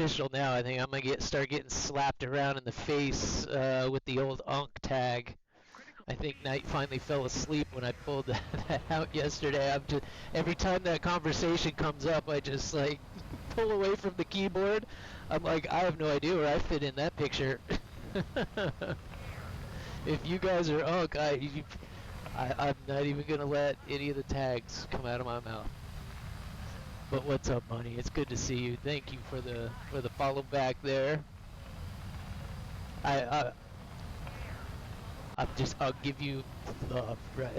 official now. I think I'm gonna start getting slapped around in the face with the old Unk tag. I think Knight finally fell asleep when I pulled that out yesterday. I'm just, every time that conversation comes up, I just like pull away from the keyboard. I'm like, I have no idea where I fit in that picture. If you guys are Unk, I'm not even gonna let any of the tags come out of my mouth. But what's up, Bunny? It's good to see you. Thank you for the follow back there. I'll give you love, right?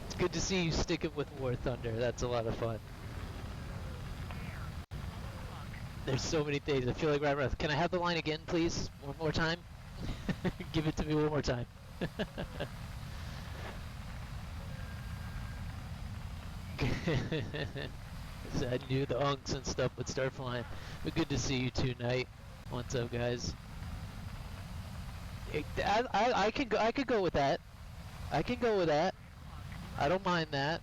It's good to see you sticking with War Thunder. That's a lot of fun. There's so many things. I feel like right. Can I have the line again, please? One more time? Give it to me one more time. I knew the unks and stuff would start flying. But good to see you too, Knight. What's up, guys? I could go with that. I can go with that. I don't mind that.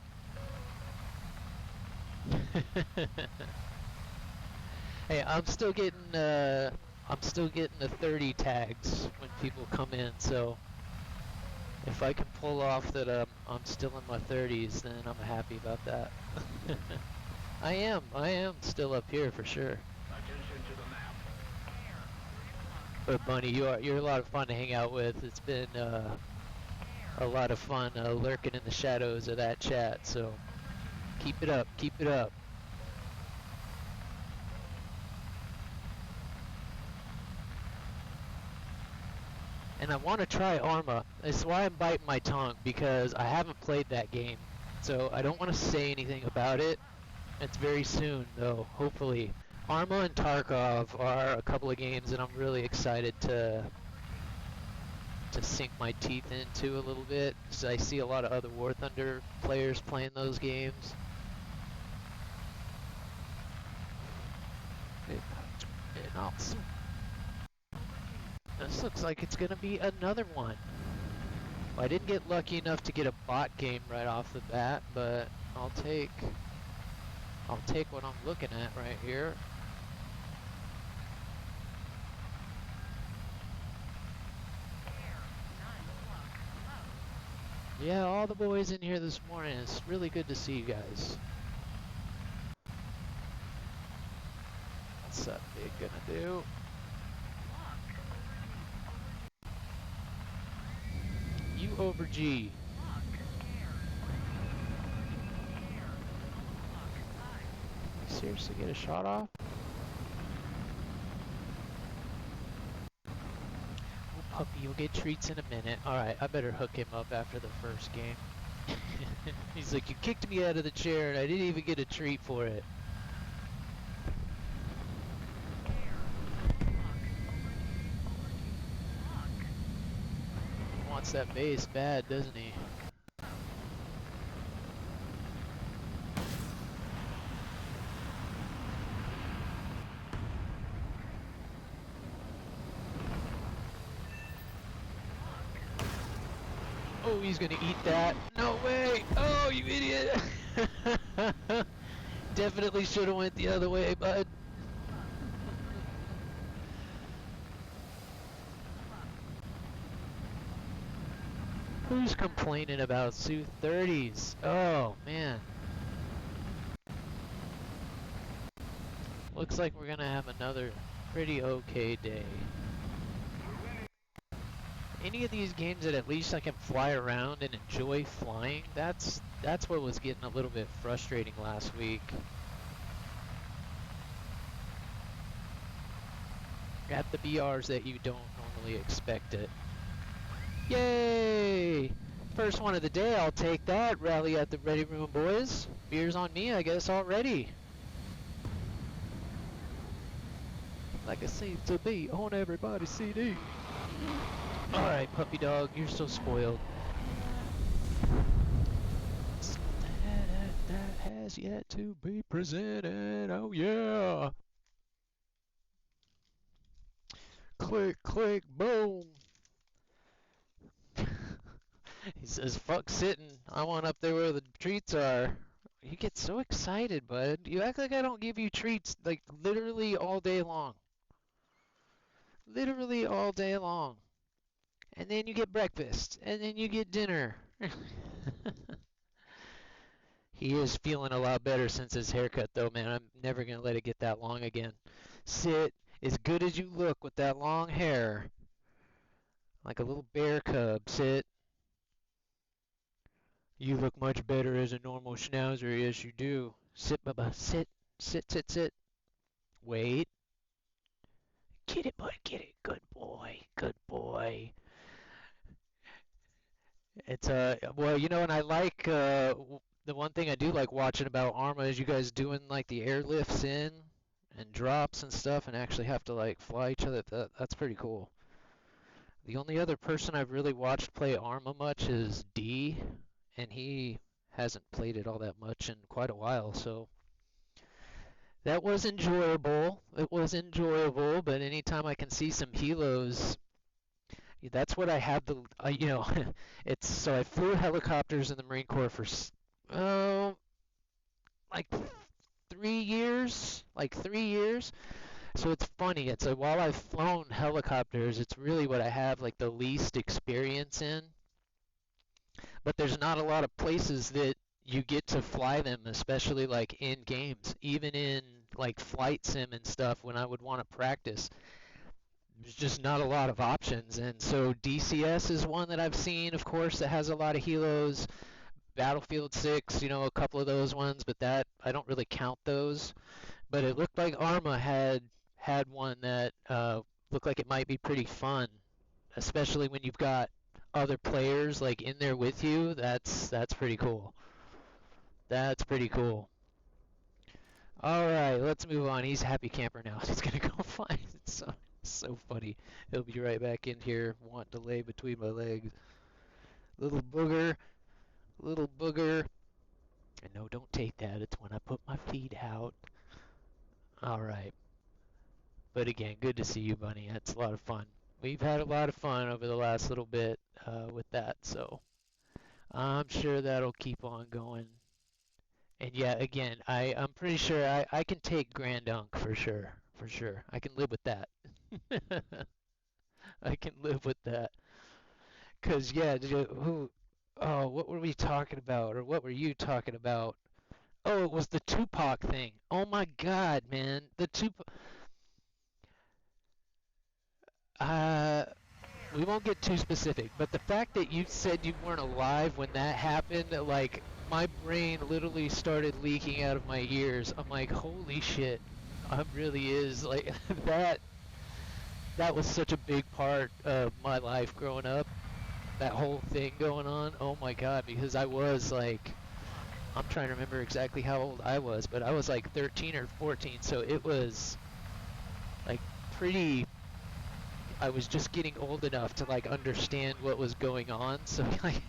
Hey, I'm still getting the 30 tags when people come in, so if I can pull off that I'm still in my 30s, then I'm happy about that. I am still up here for sure. But Bunny, you're a lot of fun to hang out with. It's been a lot of fun lurking in the shadows of that chat. So keep it up, keep it up. And I want to try Arma. That's why I'm biting my tongue, because I haven't played that game. So I don't want to say anything about it. It's very soon, though, hopefully. Arma and Tarkov are a couple of games that I'm really excited to sink my teeth into a little bit. So I see a lot of other War Thunder players playing those games. And also, this looks like it's gonna be another one. I didn't get lucky enough to get a bot game right off the bat, but I'll take what I'm looking at right here. Yeah, all the boys in here this morning. It's really good to see you guys. What's that big gonna do? U over G. Seriously, get a shot off? Puppy, you'll get treats in a minute. Alright, I better hook him up after the first game. He's like, you kicked me out of the chair and I didn't even get a treat for it. He wants that base bad, doesn't he? Oh, he's gonna eat that. No way! Oh, you idiot! Definitely should have went the other way, bud. Who's complaining about Su-30s? Oh, man. Looks like we're gonna have another pretty okay day. Any of these games that at least I can fly around and enjoy flying, that's what was getting a little bit frustrating last week. At the BRs that you don't normally expect it. Yay! First one of the day, I'll take that. Rally at the ready room, boys. Beers on me, I guess, already. Like it seems to be on everybody's CD. Alright, puppy dog, you're so spoiled. That has yet to be presented. Oh yeah! Click, click, boom! He says, fuck sitting. I want up there where the treats are. You get so excited, bud. You act like I don't give you treats like literally all day long. Literally all day long. And then you get breakfast, and then you get dinner. He is feeling a lot better since his haircut, though, man. I'm never going to let it get that long again. Sit as good as you look with that long hair. Like a little bear cub. Sit. You look much better as a normal schnauzer. Yes, you do. Sit, Bubba. Sit. Sit, sit, sit. Wait. Get it, bud. Get it. Good boy. Good boy. It's well, you know, and I like the one thing I do like watching about Arma is you guys doing like the airlifts in and drops and stuff, and actually have to like fly each other. That's pretty cool. The only other person I've really watched play Arma much is D, and he hasn't played it all that much in quite a while, so that was enjoyable. It was enjoyable, but anytime I can see some helos, that's what I have the, you know, it's, so I flew helicopters in the Marine Corps for, oh, like 3 years, like 3 years. So it's funny, it's like while I've flown helicopters, it's really what I have like the least experience in. But there's not a lot of places that you get to fly them, especially like in games, even in like flight sim and stuff when I would want to practice. There's just not a lot of options. And so DCS is one that I've seen, of course, that has a lot of helos. Battlefield 6, you know, a couple of those ones, but that I don't really count those. But it looked like Arma had one that looked like it might be pretty fun, especially when you've got other players like in there with you. That's pretty cool. That's pretty cool. All right, let's move on. He's a happy camper now. He's gonna go find it. So funny. He'll be right back in here. Want to lay between my legs. Little booger. Little booger. And no, don't take that. It's when I put my feet out. All right. But again, good to see you, Bunny. That's a lot of fun. We've had a lot of fun over the last little bit with that, so I'm sure that'll keep on going. And yeah, again, I'm pretty sure I can take Grand Unk for sure. For sure. I can live with that. I can live with that. 'Cause yeah, oh, what were we talking about? Or what were you talking about? Oh, it was the Tupac thing. Oh my God, man. The Tupac. Uh, we won't get too specific, but the fact that you said you weren't alive when that happened, like, my brain literally started leaking out of my ears. I'm like, holy shit. It really is. Like, that was such a big part of my life growing up. That whole thing going on. Oh my God, because I was like, I'm trying to remember exactly how old I was, but I was like 13 or 14, so it was like pretty, I was just getting old enough to like understand what was going on, so like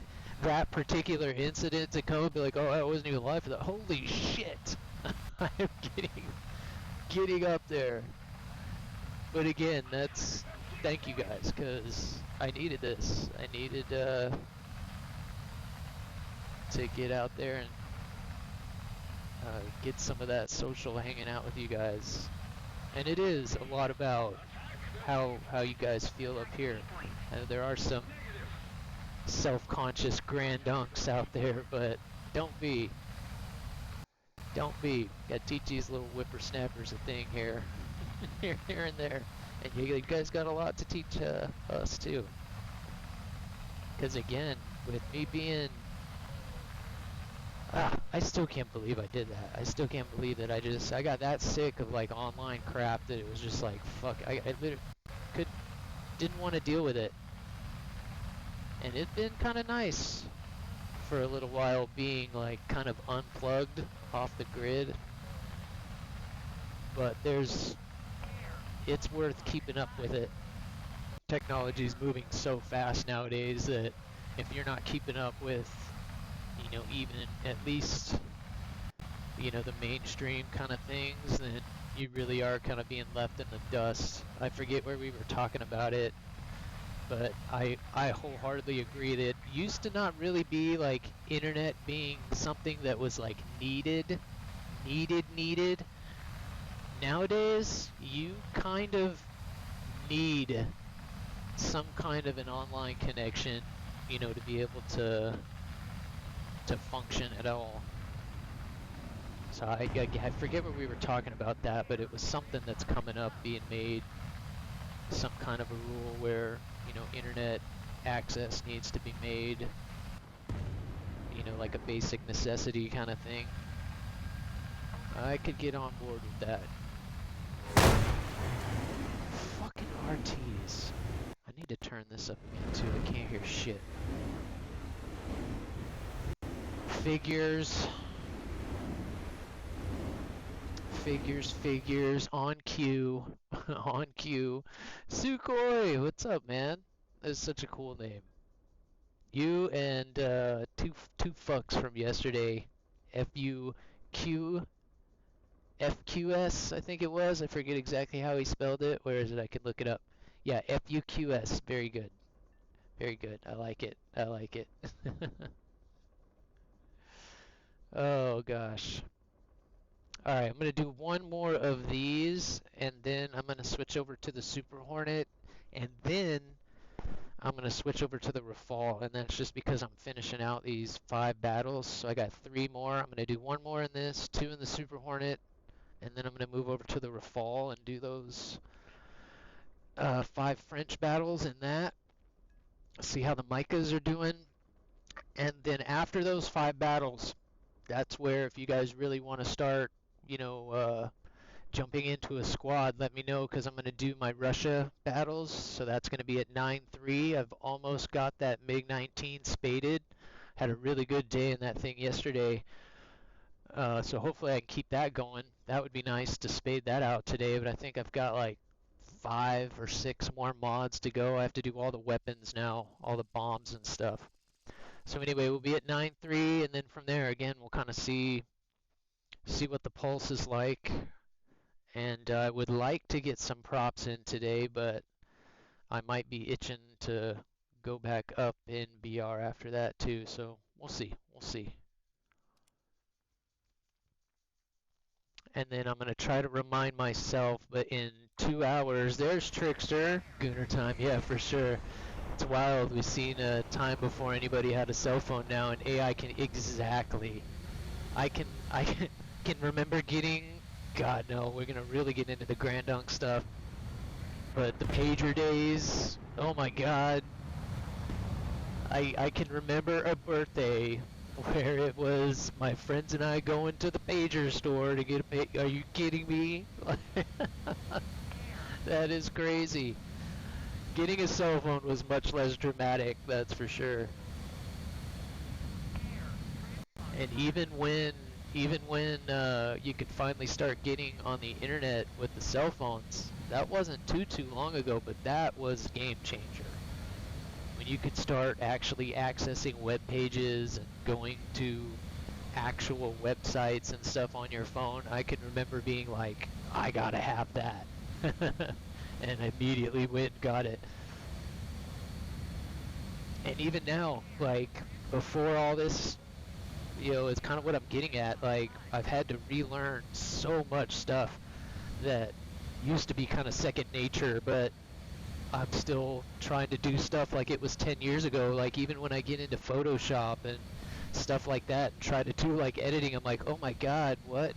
that particular incident to come and be like, oh, I wasn't even alive for that, holy shit. I'm getting up there. But again, thank you guys, because I needed this. I needed to get out there and get some of that social hanging out with you guys. And it is a lot about how you guys feel up here. There are some self-conscious grand dunks out there, but don't be. Don't be. Gotta teach these little whippersnappers a thing here. here and there. And you guys got a lot to teach us too. Because again, with me being... I still can't believe I did that. I still can't believe that I got that sick of like online crap that it was just like, fuck, I literally didn't want to deal with it. And it's been kind of nice for a little while being like kind of unplugged off the grid. But it's worth keeping up with it. Technology's moving so fast nowadays that if you're not keeping up with, you know, even at least, you know, the mainstream kind of things, then you really are kind of being left in the dust. I forget where we were talking about it, but I wholeheartedly agree that used to not really be like internet being something that was like needed. Nowadays, you kind of need some kind of an online connection, you know, to be able to function at all. So I forget what we were talking about that, but it was something that's coming up being made, some kind of a rule where, you know, internet access needs to be made, you know, like a basic necessity kind of thing. I could get on board with that. Fucking RTs. I need to turn this up again too, I can't hear shit. Figures, on cue, on cue. Sukhoi, what's up, man? That's such a cool name. You and two fucks from yesterday, FQS, I think it was. I forget exactly how he spelled it. Where is it? I can look it up. Yeah, FUQS. Very good. Very good. I like it. I like it. Oh gosh. Alright, I'm going to do one more of these, and then I'm going to switch over to the Super Hornet, and then I'm going to switch over to the Rafale, and that's just because I'm finishing out these 5 battles, so I got 3 more. I'm going to do 1 more in this, 2 in the Super Hornet, and then I'm going to move over to the Rafale and do those 5 French battles in that, see how the Micahs are doing, and then after those 5 battles, that's where if you guys really want to start, you know, jumping into a squad, let me know because I'm going to do my Russia battles. So that's going to be at 9-3. I've almost got that MiG-19 spaded. Had a really good day in that thing yesterday. So hopefully I can keep that going. That would be nice to spade that out today, but I think I've got like 5 or 6 more mods to go. I have to do all the weapons now, all the bombs and stuff. So anyway, we'll be at 9-3, and then from there, again, we'll kind of see what the pulse is like. And I would like to get some props in today, but I might be itching to go back up in BR after that too. So we'll see. We'll see. And then I'm going to try to remind myself, but in 2 hours, there's Trickster. Gooner time, yeah, for sure. It's wild. We've seen a time before anybody had a cell phone now, and AI can exactly. I can remember getting. God no, we're gonna really get into the Grand Dunk stuff. But the pager days, oh my God. I can remember a birthday where it was my friends and I going to the pager store to get a pager. Are you kidding me? That is crazy. Getting a cell phone was much less dramatic, that's for sure. And even when you could finally start getting on the internet with the cell phones, that wasn't too long ago, but that was a game changer. When you could start actually accessing web pages and going to actual websites and stuff on your phone, I can remember being like, I gotta have that. And I immediately went and got it. And even now, like, before all this, you know, it's kind of what I'm getting at. Like, I've had to relearn so much stuff that used to be kind of second nature, but I'm still trying to do stuff like it was 10 years ago. Like, even when I get into Photoshop and stuff like that and try to do, like, editing, I'm like, oh my God, what?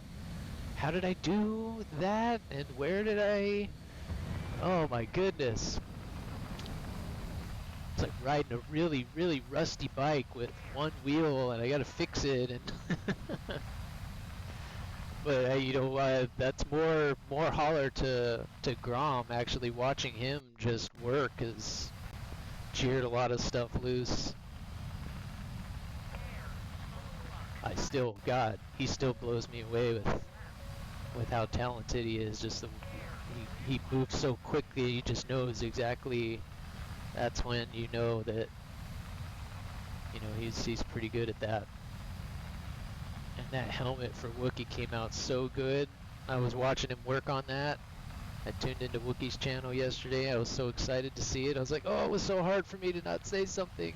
How did I do that? And where did I... Oh my goodness. It's like riding a really rusty bike with one wheel, and I gotta fix it. And but you know, that's more holler to Grom. Actually, watching him just work has cheered a lot of stuff loose. God, he still blows me away with how talented he is. Just he moves so quickly. He just knows exactly. That's when you know that, you know, he's pretty good at that. And that helmet for Wookiee came out so good. I was watching him work on that. I tuned into Wookiee's channel yesterday. I was so excited to see it. I was like, oh, it was so hard for me to not say something.